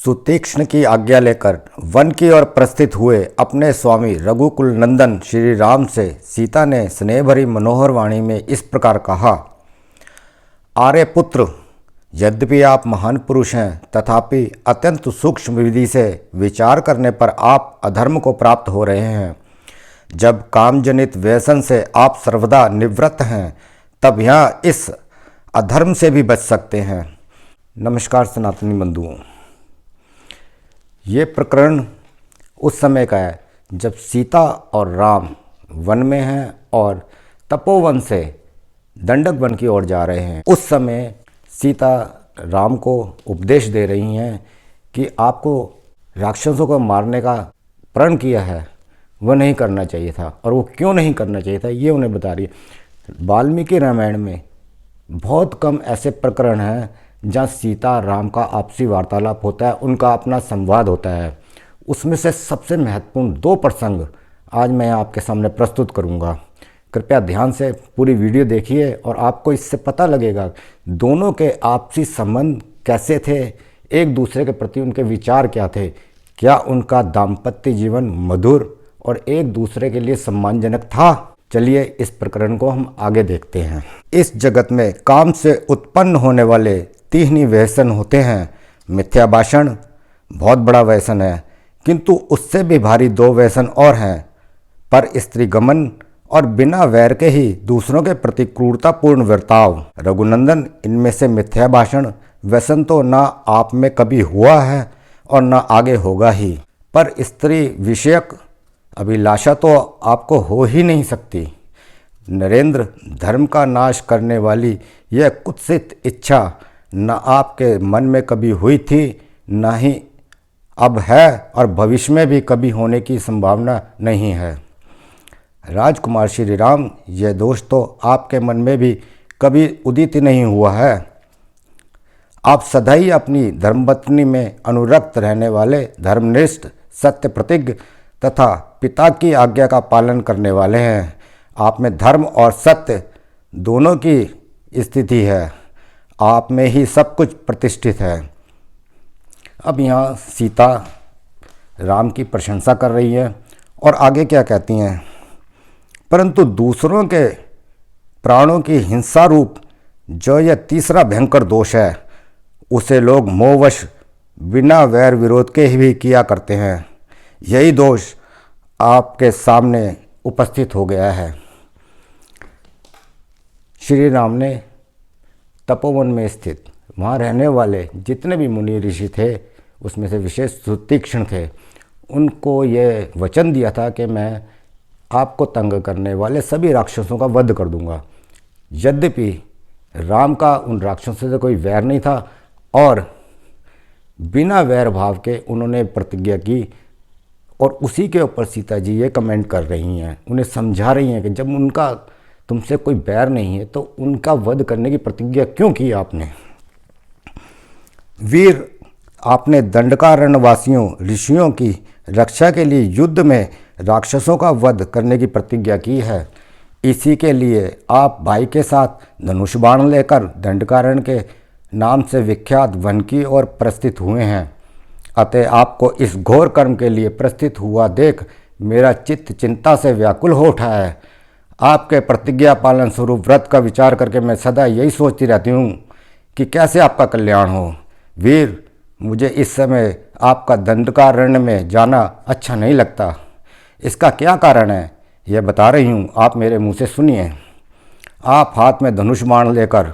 सुतीक्ष्ण की आज्ञा लेकर वन की ओर प्रस्थित हुए अपने स्वामी रघुकुल नंदन श्री राम से सीता ने स्नेह भरी मनोहर वाणी में इस प्रकार कहा। आर्यपुत्र, यद्यपि आप महान पुरुष हैं, तथापि अत्यंत सूक्ष्म विधि से विचार करने पर आप अधर्म को प्राप्त हो रहे हैं। जब कामजनित व्यसन से आप सर्वदा निवृत्त हैं, तब यहाँ इस अधर्म से भी बच सकते हैं। नमस्कार सनातनी बंधुओं, ये प्रकरण उस समय का है जब सीता और राम वन में हैं और तपोवन से दंडक वन की ओर जा रहे हैं। उस समय सीता राम को उपदेश दे रही हैं कि आपको राक्षसों को मारने का प्रण किया है, वह नहीं करना चाहिए था, और वो क्यों नहीं करना चाहिए था ये उन्हें बता रही है। वाल्मीकि रामायण में बहुत कम ऐसे प्रकरण हैं जहाँ सीता राम का आपसी वार्तालाप होता है, उनका अपना संवाद होता है। उसमें से सबसे महत्वपूर्ण 2 प्रसंग आज मैं आपके सामने प्रस्तुत करूँगा। कृपया ध्यान से पूरी वीडियो देखिए और आपको इससे पता लगेगा दोनों के आपसी संबंध कैसे थे, एक दूसरे के प्रति उनके विचार क्या थे, क्या उनका दाम्पत्य जीवन मधुर और एक दूसरे के लिए सम्मानजनक था। चलिए इस प्रकरण को हम आगे देखते हैं। इस जगत में काम से उत्पन्न होने वाले 3 ही व्यसन होते हैं। मिथ्या भाषण बहुत बड़ा व्यसन है, किंतु उससे भी भारी 2 व्यसन और हैं, पर स्त्री गमन और बिना वैर के ही दूसरों के प्रति क्रूरतापूर्ण वर्ताव। रघुनंदन, इनमें से मिथ्या भाषण व्यसन तो ना आप में कभी हुआ है और ना आगे होगा ही, पर स्त्री विषयक अभिलाषा तो आपको हो ही नहीं सकती। नरेंद्र, धर्म का नाश करने वाली यह कुत्सित इच्छा न आपके मन में कभी हुई थी, न ही अब है, और भविष्य में भी कभी होने की संभावना नहीं है। राजकुमार श्री राम, यह दोष तो आपके मन में भी कभी उदित नहीं हुआ है। आप सदा ही अपनी धर्मपत्नी में अनुरक्त रहने वाले, धर्मनिष्ठ, सत्य प्रतिज्ञ तथा पिता की आज्ञा का पालन करने वाले हैं। आप में धर्म और सत्य दोनों की स्थिति है, आप में ही सब कुछ प्रतिष्ठित है। अब यहाँ सीता राम की प्रशंसा कर रही है और आगे क्या कहती हैं। परंतु दूसरों के प्राणों की हिंसा रूप जो यह तीसरा भयंकर दोष है, उसे लोग मोहवश बिना वैर विरोध के ही भी किया करते हैं। यही दोष आपके सामने उपस्थित हो गया है। श्री राम ने तपोवन में स्थित वहाँ रहने वाले जितने भी मुनि ऋषि थे, उसमें से विशेष सुतीक्ष्ण थे, उनको ये वचन दिया था कि मैं आपको तंग करने वाले सभी राक्षसों का वध कर दूंगा। यद्यपि राम का उन राक्षसों से कोई वैर नहीं था और बिना वैर भाव के उन्होंने प्रतिज्ञा की, और उसी के ऊपर सीता जी ये कमेंट कर रही हैं, उन्हें समझा रही हैं कि जब उनका तुमसे कोई बैर नहीं है तो उनका वध करने की प्रतिज्ञा क्यों की आपने। वीर, आपने दंडकारण्यवासियों ऋषियों की रक्षा के लिए युद्ध में राक्षसों का वध करने की प्रतिज्ञा की है। इसी के लिए आप भाई के साथ धनुष बाण लेकर दंडकारण्य के नाम से विख्यात वन की ओर प्रस्थित हुए हैं। अतः आपको इस घोर कर्म के लिए प्रस्थित हुआ देख मेरा चित्त चिंता से व्याकुल हो उठा है। आपके प्रतिज्ञा पालन स्वरूप व्रत का विचार करके मैं सदा यही सोचती रहती हूँ कि कैसे आपका कल्याण हो। वीर, मुझे इस समय आपका दंडकारण्य में जाना अच्छा नहीं लगता। इसका क्या कारण है यह बता रही हूँ, आप मेरे मुँह से सुनिए। आप हाथ में धनुष बाण लेकर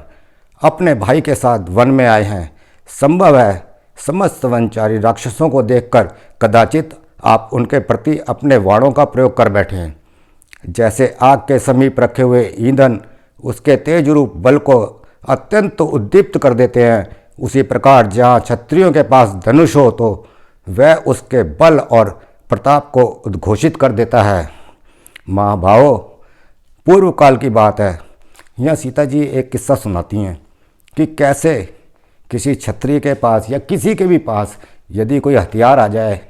अपने भाई के साथ वन में आए हैं। संभव है समस्त वनचारी राक्षसों को देखकर कदाचित आप उनके प्रति अपने बाणों का प्रयोग कर बैठे हैं। जैसे आग के समीप रखे हुए ईंधन उसके तेज रूप बल को अत्यंत उद्दीप्त कर देते हैं, उसी प्रकार जहाँ क्षत्रियों के पास धनुष हो तो वह उसके बल और प्रताप को उद्घोषित कर देता है। महाभावों, पूर्व काल की बात है। यहाँ सीता जी एक किस्सा सुनाती हैं कि कैसे किसी क्षत्रिय के पास या किसी के भी पास यदि कोई हथियार आ जाए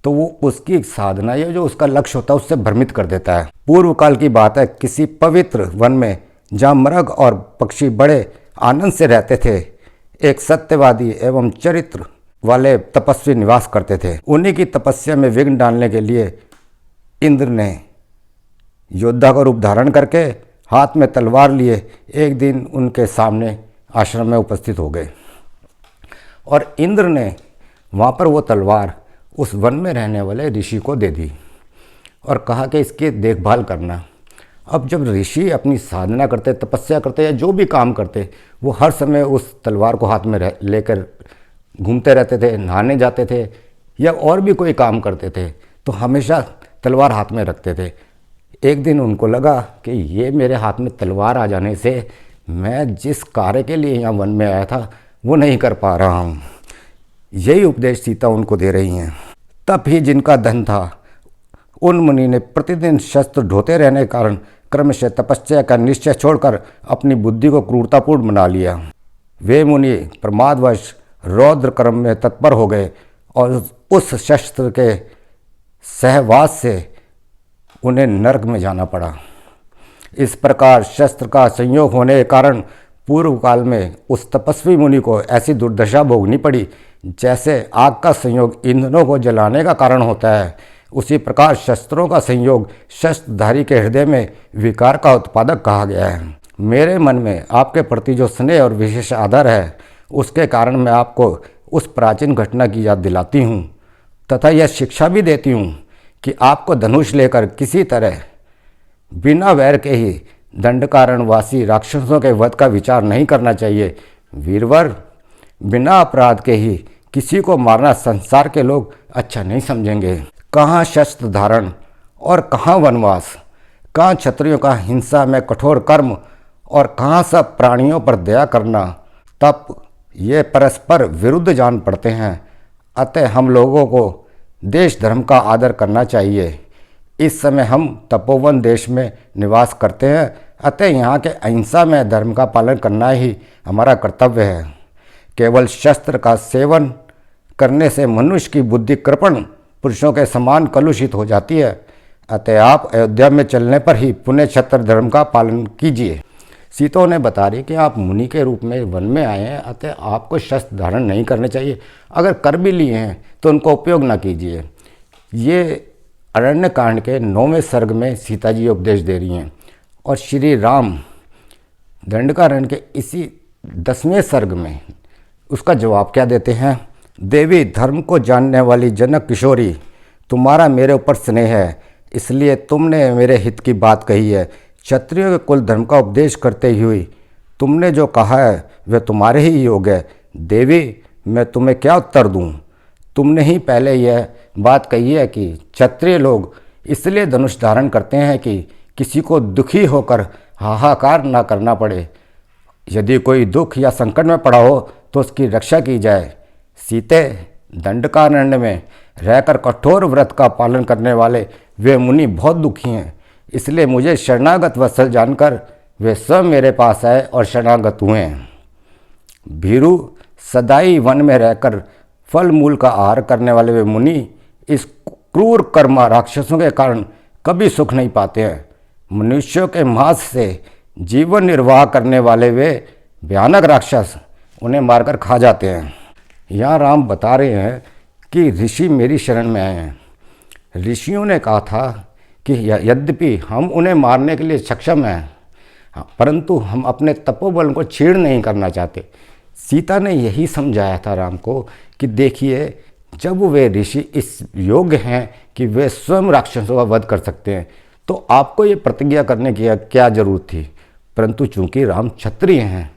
तो वो उसकी साधना या जो उसका लक्ष्य होता है उससे भ्रमित कर देता है। पूर्व काल की बात है, किसी पवित्र वन में जहाँ मृग और पक्षी बड़े आनंद से रहते थे, एक सत्यवादी एवं चरित्र वाले तपस्वी निवास करते थे। उन्हीं की तपस्या में विघ्न डालने के लिए इंद्र ने योद्धा का रूप धारण करके हाथ में तलवार लिए एक दिन उनके सामने आश्रम में उपस्थित हो गए और इंद्र ने वहाँ पर वो तलवार उस वन में रहने वाले ऋषि को दे दी और कहा कि इसकी देखभाल करना। अब जब ऋषि अपनी साधना करते, तपस्या करते या जो भी काम करते, वो हर समय उस तलवार को हाथ में लेकर घूमते रहते थे, नहाने जाते थे या और भी कोई काम करते थे तो हमेशा तलवार हाथ में रखते थे। एक दिन उनको लगा कि ये मेरे हाथ में तलवार आ जाने से मैं जिस कार्य के लिए यहाँ वन में आया था वो नहीं कर पा रहा हूँ। यही उपदेश सीता उनको दे रही हैं। तब ही जिनका धन था उन मुनि ने प्रतिदिन शस्त्र ढोते रहने के कारण क्रमशः तपस्या का निश्चय छोड़कर अपनी बुद्धि को क्रूरतापूर्ण बना लिया। वे मुनि प्रमादवश रौद्र कर्म में तत्पर हो गए और उस शस्त्र के सहवास से उन्हें नरक में जाना पड़ा। इस प्रकार शस्त्र का संयोग होने के कारण पूर्व काल में उस तपस्वी मुनि को ऐसी दुर्दशा भोगनी पड़ी जैसे आग का संयोग ईंधनों को जलाने का कारण होता है, उसी प्रकार शस्त्रों का संयोग शस्त्रधारी के हृदय में विकार का उत्पादक कहा गया है। मेरे मन में आपके प्रति जो स्नेह और विशेष आदर है उसके कारण मैं आपको उस प्राचीन घटना की याद दिलाती हूँ तथा यह शिक्षा भी देती हूँ कि आपको धनुष लेकर किसी तरह बिना वैर के ही दंडकारण्यवासी राक्षसों के वध का विचार नहीं करना चाहिए। वीरवर, बिना अपराध के ही किसी को मारना संसार के लोग अच्छा नहीं समझेंगे। कहाँ शस्त्र धारण और कहाँ वनवास, कहाँ क्षत्रियों का हिंसा में कठोर कर्म और कहाँ सब प्राणियों पर दया करना, तब ये परस्पर विरुद्ध जान पड़ते हैं। अतः हम लोगों को देश धर्म का आदर करना चाहिए। इस समय हम तपोवन देश में निवास करते हैं, अतः यहाँ के अहिंसा में धर्म का पालन करना ही हमारा कर्तव्य है। केवल शस्त्र का सेवन करने से मनुष्य की बुद्धि कृपण पुरुषों के समान कलुषित हो जाती है। अतः आप अयोध्या में चलने पर ही पुण्य क्षत्र धर्म का पालन कीजिए। सीता ने बता रही कि आप मुनि के रूप में वन में आए हैं, अतः आपको शस्त्र धारण नहीं करने चाहिए। अगर कर भी लिए हैं तो उनको उपयोग ना कीजिए। ये अरण्य कांड के 9वें सर्ग में सीता जी उपदेश दे रही हैं और श्री राम दंडकारण्य के इसी 10वें सर्ग में उसका जवाब क्या देते हैं। देवी, धर्म को जानने वाली जनक किशोरी, तुम्हारा मेरे ऊपर स्नेह है, इसलिए तुमने मेरे हित की बात कही है। क्षत्रियों के कुल धर्म का उपदेश करते हुए तुमने जो कहा है वह तुम्हारे ही योग्य है। देवी, मैं तुम्हें क्या उत्तर दूं? तुमने ही पहले यह बात कही है कि क्षत्रिय लोग इसलिए धनुष धारण करते हैं कि किसी को दुखी होकर हाहाकार ना करना पड़े। यदि कोई दुख या संकट में पड़ा हो तो उसकी रक्षा की जाए। सीते, दंडकारण्य में रहकर कठोर व्रत का पालन करने वाले वे मुनि बहुत दुखी हैं, इसलिए मुझे शरणागत वत्सल जानकर वे स्वयं मेरे पास आए और शरणागत हुए हैं। भीरु, सदाई वन में रहकर फल मूल का आहार करने वाले वे मुनि इस क्रूर कर्मा राक्षसों के कारण कभी सुख नहीं पाते हैं। मनुष्यों के मांस से जीवन निर्वाह करने वाले वे भयानक राक्षस उन्हें मारकर खा जाते हैं। यहाँ राम बता रहे हैं कि ऋषि मेरी शरण में आए हैं। ऋषियों ने कहा था कि यद्यपि हम उन्हें मारने के लिए सक्षम हैं, परंतु हम अपने तपोबल को छीण नहीं करना चाहते। सीता ने यही समझाया था राम को कि देखिए, जब वे ऋषि इस योग्य हैं कि वे स्वयं राक्षसों का वध कर सकते हैं तो आपको ये प्रतिज्ञा करने की क्या जरूरत थी। परंतु चूंकि राम क्षत्रिय हैं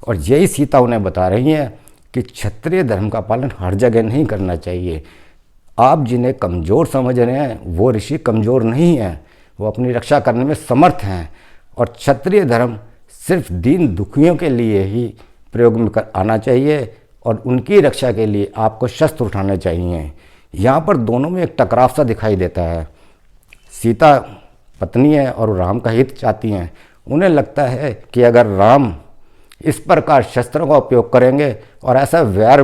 और यही सीता उन्हें बता रही हैं कि क्षत्रिय धर्म का पालन हर जगह नहीं करना चाहिए। आप जिन्हें कमज़ोर समझ रहे हैं वो ऋषि कमज़ोर नहीं हैं, वो अपनी रक्षा करने में समर्थ हैं और क्षत्रिय धर्म सिर्फ दीन दुखियों के लिए ही प्रयोग में आना चाहिए और उनकी रक्षा के लिए आपको शस्त्र उठाने चाहिए। यहाँ पर दोनों में एक टकराव सा दिखाई देता है। सीता पत्नी है और राम का हित चाहती हैं। उन्हें लगता है कि अगर राम इस प्रकार शस्त्रों का उपयोग करेंगे और ऐसा वैर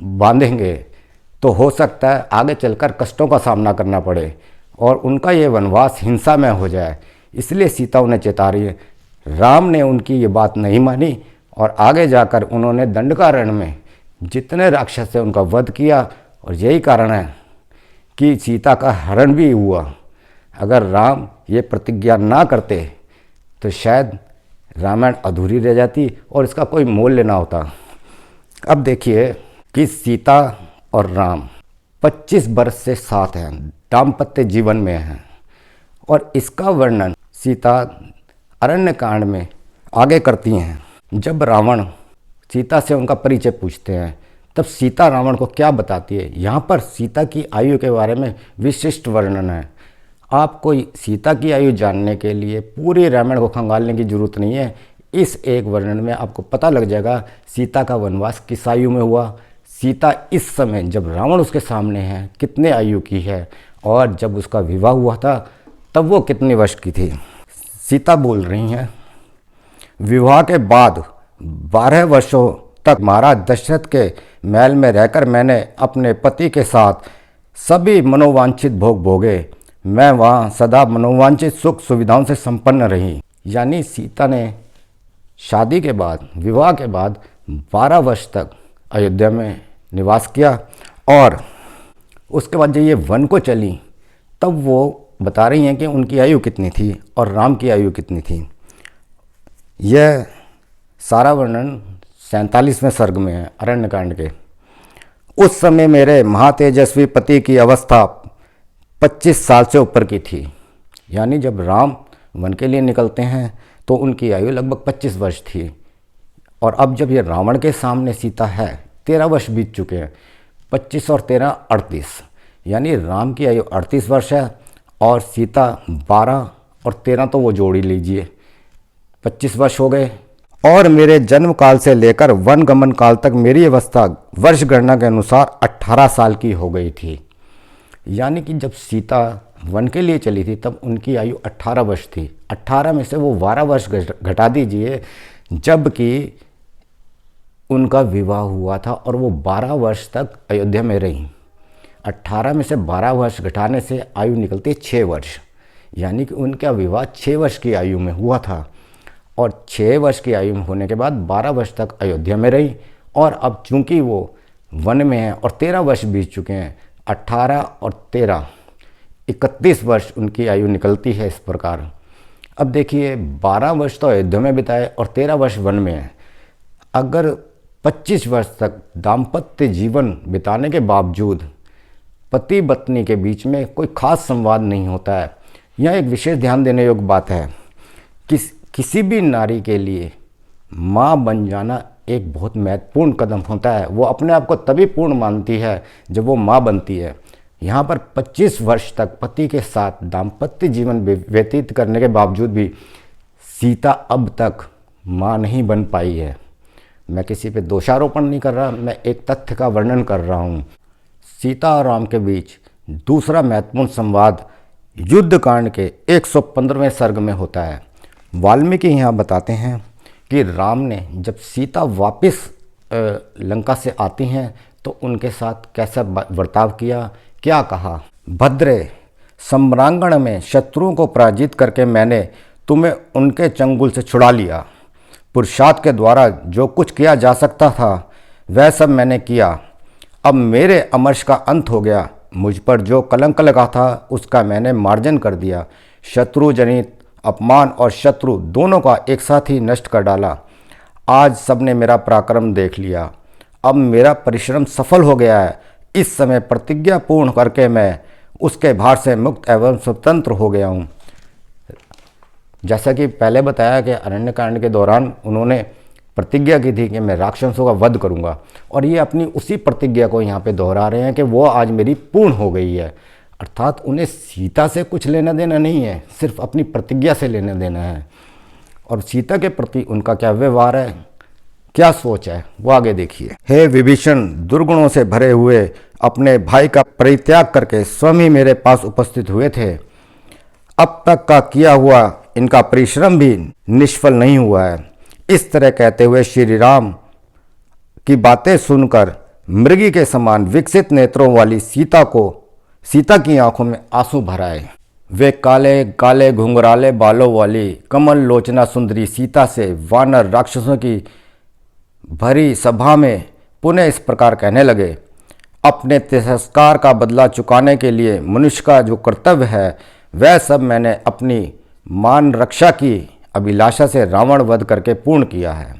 बांधेंगे तो हो सकता है आगे चलकर कष्टों का सामना करना पड़े और उनका ये वनवास हिंसा में हो जाए। इसलिए सीता उन्हें चेता रही है। राम ने उनकी ये बात नहीं मानी और आगे जाकर उन्होंने दंडकारण्य में जितने राक्षस थे उनका वध किया, और यही कारण है कि सीता का हरण भी हुआ। अगर राम ये प्रतिज्ञा ना करते तो शायद रामायण अधूरी रह जाती और इसका कोई मूल्य ना होता। अब देखिए कि सीता और राम 25 वर्ष से साथ हैं, दाम्पत्य जीवन में हैं, और इसका वर्णन सीता अरण्य कांड में आगे करती हैं। जब रावण सीता से उनका परिचय पूछते हैं तब सीता रावण को क्या बताती है। यहाँ पर सीता की आयु के बारे में विशिष्ट वर्णन है। आपको सीता की आयु जानने के लिए पूरे रामायण को खंगालने की जरूरत नहीं है। इस एक वर्णन में आपको पता लग जाएगा सीता का वनवास किस आयु में हुआ, सीता इस समय जब रावण उसके सामने है कितने आयु की है, और जब उसका विवाह हुआ था तब वो कितने वर्ष की थी। सीता बोल रही हैं, विवाह के बाद 12 वर्षों तक महाराज दशरथ के महल में रहकर मैंने अपने पति के साथ सभी मनोवांछित भोग भोगे। मैं वहाँ सदा मनोवांछित सुख सुविधाओं से संपन्न रही। यानी सीता ने शादी के बाद, विवाह के बाद 12 वर्ष तक अयोध्या में निवास किया, और उसके बाद जब ये वन को चली तब वो बता रही हैं कि उनकी आयु कितनी थी और राम की आयु कितनी थी। यह सारा वर्णन 47वें सर्ग में है अरण्य कांड के। उस समय मेरे महातेजस्वी पति की अवस्था 25 साल से ऊपर की थी। यानी जब राम वन के लिए निकलते हैं तो उनकी आयु लगभग 25 वर्ष थी, और अब जब ये रावण के सामने सीता है 13 वर्ष बीत चुके हैं। 25 और 13 38, यानी राम की आयु 38 वर्ष है और सीता 12 और 13 तो वो जोड़ ही लीजिए, 25 वर्ष हो गए। और मेरे जन्म काल से लेकर वन गमन काल तक मेरी अवस्था वर्ष गणना के अनुसार 18 साल की हो गई थी। यानी कि जब सीता वन के लिए चली थी तब उनकी आयु 18 वर्ष थी। 18 में से वो 12 वर्ष घटा दीजिए, जबकि उनका विवाह हुआ था और वो 12 वर्ष तक अयोध्या में रही। 18 में से 12 वर्ष घटाने से आयु निकलती है 6 वर्ष। यानी कि उनका विवाह 6 वर्ष की आयु में हुआ था, और 6 वर्ष की आयु में होने के बाद 12 वर्ष तक अयोध्या में रही। और अब चूंकि वो वन में है और 13 वर्ष बीत चुके हैं, 18 और 13 31 वर्ष उनकी आयु निकलती है इस प्रकार। अब देखिए 12 वर्ष तो अयोध्या में बिताए और 13 वर्ष वन में है। अगर 25 वर्ष तक दाम्पत्य जीवन बिताने के बावजूद पति पत्नी के बीच में कोई खास संवाद नहीं होता है, यह एक विशेष ध्यान देने योग्य बात है। किसी भी नारी के लिए माँ बन जाना एक बहुत महत्वपूर्ण कदम होता है। वो अपने आप को तभी पूर्ण मानती है जब वो माँ बनती है। यहाँ पर 25 वर्ष तक पति के साथ दाम्पत्य जीवन व्यतीत करने के बावजूद भी सीता अब तक माँ नहीं बन पाई है। मैं किसी पे दोषारोपण नहीं कर रहा, मैं एक तथ्य का वर्णन कर रहा हूँ। सीता और राम के बीच दूसरा महत्वपूर्ण संवाद युद्ध कांड के 115वें सर्ग में होता है। वाल्मीकि यहाँ बताते हैं कि राम ने जब सीता वापस लंका से आती हैं तो उनके साथ कैसा बर्ताव किया, क्या कहा। भद्रे, सम्रांगण में शत्रुओं को पराजित करके मैंने तुम्हें उनके चंगुल से छुड़ा लिया। पुरुषार्थ के द्वारा जो कुछ किया जा सकता था वह सब मैंने किया। अब मेरे अमर्ष का अंत हो गया। मुझ पर जो कलंक लगा था उसका मैंने मार्जन कर दिया। शत्रु जनित अपमान और शत्रु दोनों का एक साथ ही नष्ट कर डाला। आज सबने मेरा पराक्रम देख लिया। अब मेरा परिश्रम सफल हो गया है। इस समय प्रतिज्ञा पूर्ण करके मैं उसके भार से मुक्त एवं स्वतंत्र हो गया हूँ। जैसा कि पहले बताया कि अरण्यकांड के दौरान उन्होंने प्रतिज्ञा की थी कि मैं राक्षसों का वध करूँगा, और ये अपनी उसी प्रतिज्ञा को यहाँ पे दोहरा रहे हैं कि वो आज मेरी पूर्ण हो गई है। अर्थात उन्हें सीता से कुछ लेना देना नहीं है, सिर्फ अपनी प्रतिज्ञा से लेना देना है। और सीता के प्रति उनका क्या व्यवहार है, क्या सोच है, वो आगे देखिए। हे विभीषण, दुर्गुणों से भरे हुए अपने भाई का परित्याग करके स्वयं ही मेरे पास उपस्थित हुए थे। अब तक का किया हुआ इनका परिश्रम भी निष्फल नहीं हुआ है। इस तरह कहते हुए श्री राम की बातें सुनकर मृगी के समान विकसित नेत्रों वाली सीता की आंखों में आंसू भर आए। वे काले काले घुंघराले बालों वाली कमल लोचना सुंदरी सीता से वानर राक्षसों की भरी सभा में पुनः इस प्रकार कहने लगे, अपने तिरस्कार का बदला चुकाने के लिए मनुष्य का जो कर्तव्य है वह सब मैंने अपनी मान रक्षा की अभिलाषा से रावण वध करके पूर्ण किया है।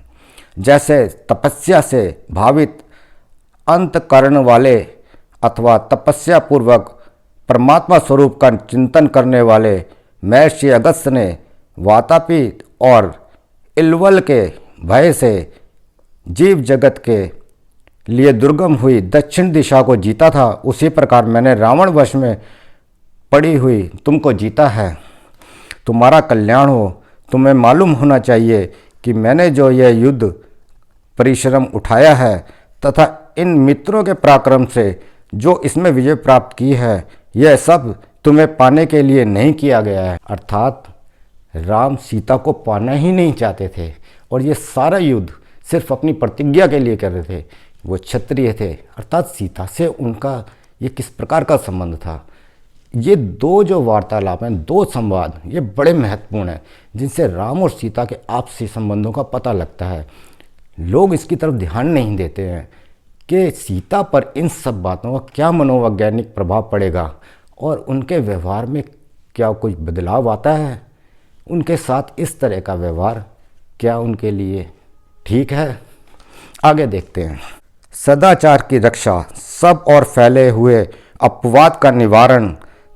जैसे तपस्या से भावित अंतकरण वाले अथवा तपस्या पूर्वक परमात्मा स्वरूप का चिंतन करने वाले महर्षि अगस्त्य ने वातापी और इलवल के भय से जीव जगत के लिए दुर्गम हुई दक्षिण दिशा को जीता था, उसी प्रकार मैंने रावण वश में पड़ी हुई तुमको जीता है। तुम्हारा कल्याण हो। तुम्हें मालूम होना चाहिए कि मैंने जो यह युद्ध परिश्रम उठाया है तथा इन मित्रों के पराक्रम से जो इसमें विजय प्राप्त की है, यह सब तुम्हें पाने के लिए नहीं किया गया है। अर्थात राम सीता को पाना ही नहीं चाहते थे और ये सारा युद्ध सिर्फ अपनी प्रतिज्ञा के लिए कर रहे थे। वो क्षत्रिय थे, अर्थात सीता से उनका ये किस प्रकार का संबंध था। ये दो जो वार्तालाप हैं, दो संवाद, ये बड़े महत्वपूर्ण हैं जिनसे राम और सीता के आपसी संबंधों का पता लगता है। लोग इसकी तरफ ध्यान नहीं देते हैं कि सीता पर इन सब बातों का क्या मनोवैज्ञानिक प्रभाव पड़ेगा और उनके व्यवहार में क्या कुछ बदलाव आता है। उनके साथ इस तरह का व्यवहार क्या उनके लिए ठीक है? आगे देखते हैं। सदाचार की रक्षा, सब और फैले हुए अपवाद का निवारण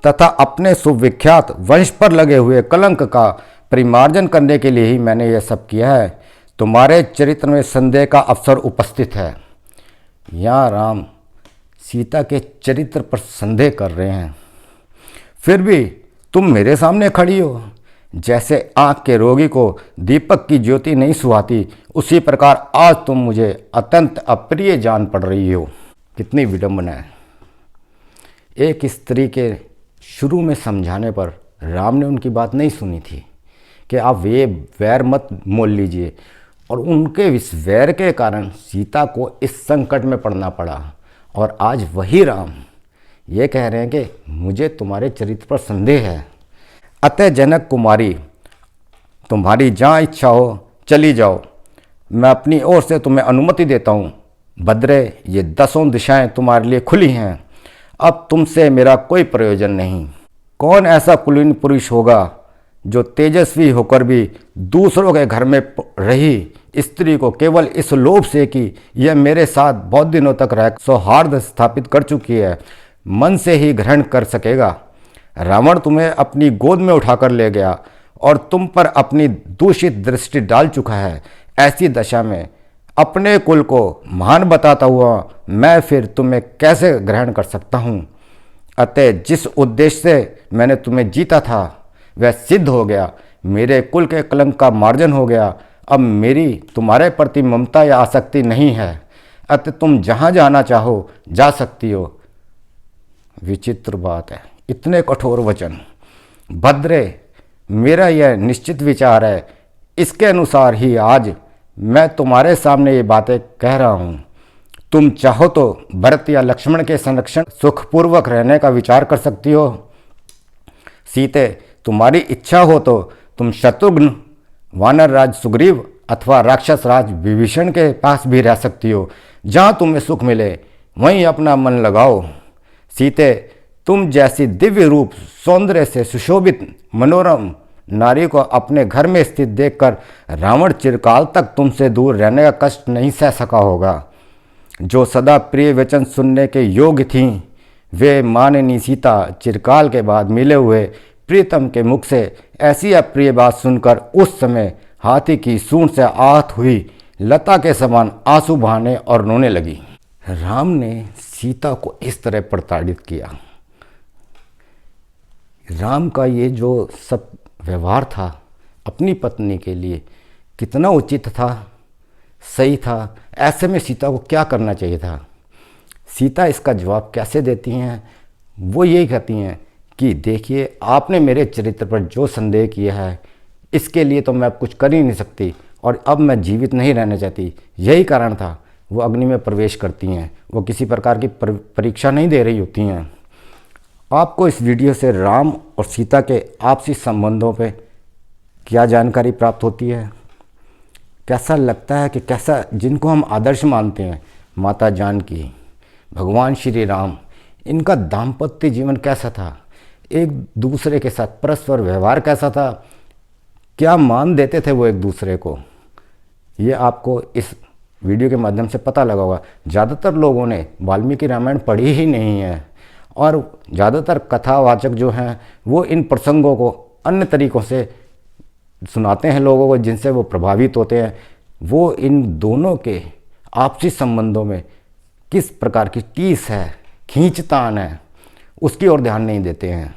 तथा अपने सुविख्यात वंश पर लगे हुए कलंक का परिमार्जन करने के लिए ही मैंने यह सब किया है। तुम्हारे चरित्र में संदेह का अवसर उपस्थित है। यहाँ राम सीता के चरित्र पर संदेह कर रहे हैं। फिर भी तुम मेरे सामने खड़ी हो। जैसे आँख के रोगी को दीपक की ज्योति नहीं सुहाती, उसी प्रकार आज तुम मुझे अत्यंत अप्रिय जान पड़ रही हो। कितनी विडंबना है। एक स्त्री के शुरू में समझाने पर राम ने उनकी बात नहीं सुनी थी कि आप ये वैर मत मोल लीजिए, और उनके इस वैर के कारण सीता को इस संकट में पड़ना पड़ा। और आज वही राम ये कह रहे हैं कि मुझे तुम्हारे चरित्र पर संदेह है। अतः जनक कुमारी, तुम्हारी जहाँ इच्छा हो चली जाओ, मैं अपनी ओर से तुम्हें अनुमति देता हूँ। भद्रे, ये 10 दिशाएं तुम्हारे लिए खुली हैं। अब तुमसे मेरा कोई प्रयोजन नहीं। कौन ऐसा कुलीन पुरुष होगा जो तेजस्वी होकर भी दूसरों के घर में रही स्त्री को केवल इस लोभ से कि यह मेरे साथ बहुत दिनों तक रह सौहार्द स्थापित कर चुकी है, मन से ही ग्रहण कर सकेगा? रावण तुम्हें अपनी गोद में उठाकर ले गया और तुम पर अपनी दूषित दृष्टि डाल चुका है। ऐसी दशा में अपने कुल को महान बताता हुआ मैं फिर तुम्हें कैसे ग्रहण कर सकता हूँ? अतः जिस उद्देश्य से मैंने तुम्हें जीता था वह सिद्ध हो गया। मेरे कुल के कलंक का मार्जन हो गया। अब मेरी तुम्हारे प्रति ममता या आसक्ति नहीं है। अतः तुम जहाँ जाना चाहो जा सकती हो। विचित्र बात है, इतने कठोर वचन। भद्रे, मेरा यह निश्चित विचार है, इसके अनुसार ही आज मैं तुम्हारे सामने ये बातें कह रहा हूँ। तुम चाहो तो भरत या लक्ष्मण के संरक्षण सुखपूर्वक रहने का विचार कर सकती हो। सीते, तुम्हारी इच्छा हो तो तुम शत्रुघ्न, वानर राज सुग्रीव अथवा राक्षस राज विभीषण के पास भी रह सकती हो। जहाँ तुम्हें सुख मिले वहीं अपना मन लगाओ। सीते, तुम जैसी दिव्य रूप सौंदर्य से सुशोभित मनोरम नारी को अपने घर में स्थित देखकर रावण चिरकाल तक तुमसे दूर रहने का कष्ट नहीं सह सका होगा। जो सदा प्रिय वचन सुनने के योग्य थीं, वे माननी सीता चिरकाल के बाद मिले हुए प्रीतम के मुख से ऐसी अप्रिय बात सुनकर उस समय हाथी की सूंड से आहत हुई लता के समान आंसू बहाने और रोने लगी। राम ने सीता को इस तरह प्रताड़ित किया। राम का ये जो सब व्यवहार था अपनी पत्नी के लिए कितना उचित था, सही था। ऐसे में सीता को क्या करना चाहिए था? सीता इसका जवाब कैसे देती हैं? वो यही कहती हैं कि देखिए, आपने मेरे चरित्र पर जो संदेह किया है इसके लिए तो मैं अब कुछ कर ही नहीं सकती और अब मैं जीवित नहीं रहना चाहती। यही कारण था। वो अग्नि में प्रवेश करती हैं। वो किसी प्रकार की परीक्षा नहीं दे रही होती हैं। आपको इस वीडियो से राम और सीता के आपसी संबंधों पे क्या जानकारी प्राप्त होती है? कैसा लगता है कि कैसा जिनको हम आदर्श मानते हैं, माता जानकी, भगवान श्री राम, इनका दाम्पत्य जीवन कैसा था, एक दूसरे के साथ परस्पर व्यवहार कैसा था, क्या मान देते थे वो एक दूसरे को, ये आपको इस वीडियो के माध्यम से पता लगा होगा। ज़्यादातर लोगों ने वाल्मीकि रामायण पढ़ी ही नहीं है और ज़्यादातर कथावाचक जो हैं वो इन प्रसंगों को अन्य तरीक़ों से सुनाते हैं लोगों को, जिनसे वो प्रभावित होते हैं। वो इन दोनों के आपसी संबंधों में किस प्रकार की टीस है, खींचतान है, उसकी ओर ध्यान नहीं देते हैं।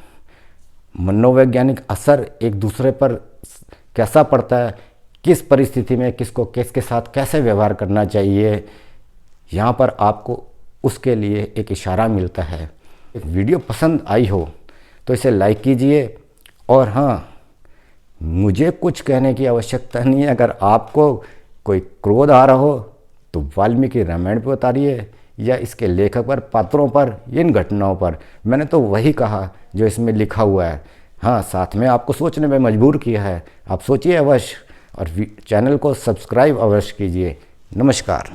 मनोवैज्ञानिक असर एक दूसरे पर कैसा पड़ता है, किस परिस्थिति में किसको किसके साथ कैसे व्यवहार करना चाहिए, यहाँ पर आपको उसके लिए एक इशारा मिलता है। वीडियो पसंद आई हो तो इसे लाइक कीजिए। और हाँ, मुझे कुछ कहने की आवश्यकता नहीं है। अगर आपको कोई क्रोध आ रहा हो तो वाल्मीकि रामायण पर उतारिए या इसके लेखक पर, पात्रों पर, इन घटनाओं पर। मैंने तो वही कहा जो इसमें लिखा हुआ है। हाँ, साथ में आपको सोचने में मजबूर किया है। आप सोचिए अवश्य और चैनल को सब्सक्राइब अवश्य कीजिए। नमस्कार।